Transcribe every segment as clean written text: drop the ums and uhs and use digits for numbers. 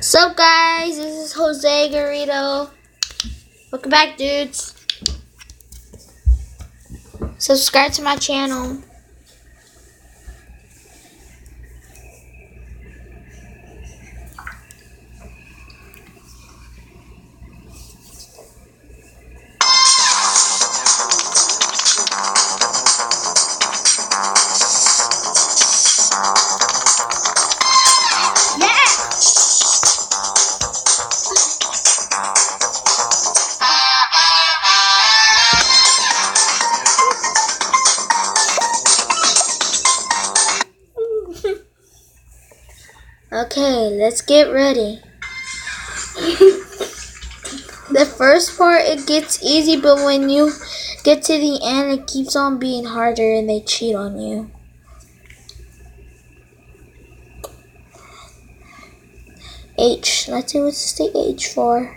Sup guys, this is Jose Garrido. Welcome back, dudes. Subscribe to my channel. Okay, let's get ready. The first part, it gets easy, but when you get to the end, it keeps on being harder and they cheat on you. H. Let's see what's the H for.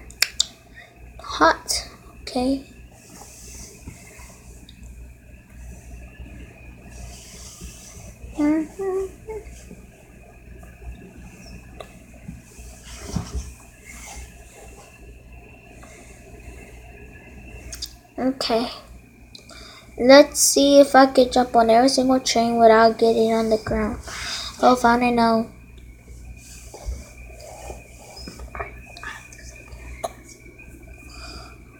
Hot. Okay. Okay. Let's see if I can jump on every single train without getting on the ground. Oh, found it now.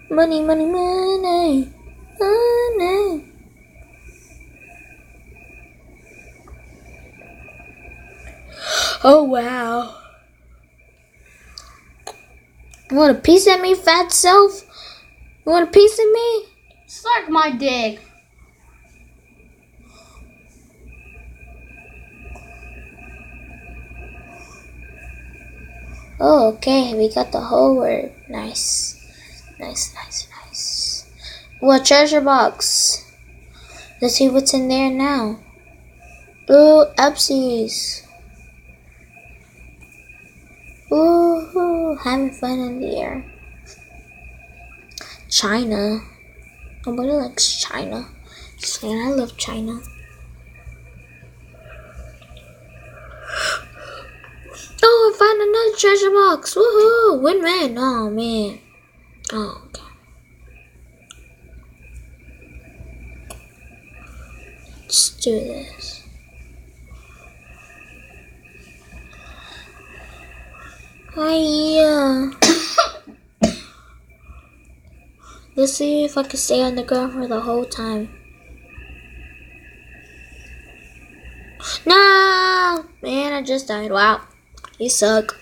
Money, money, money, money. Oh, wow. You want a piece of me, fat self? You want a piece of me? Suck my dick. Oh, okay. We got the whole word. Nice. Nice, nice, nice. Well, treasure box. Let's see what's in there now. Ooh, Epsies. Ooh, having fun in the air. China. Nobody likes China. Just saying, I love China. Oh, I found another treasure box. Woohoo! Win-win. Oh, man. Oh, okay. Let's do this. Hiya. Let's see if I can stay on the ground for the whole time. No! Man, I just died. Wow. You suck.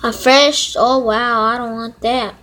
A fresh. Oh, wow. I don't want that.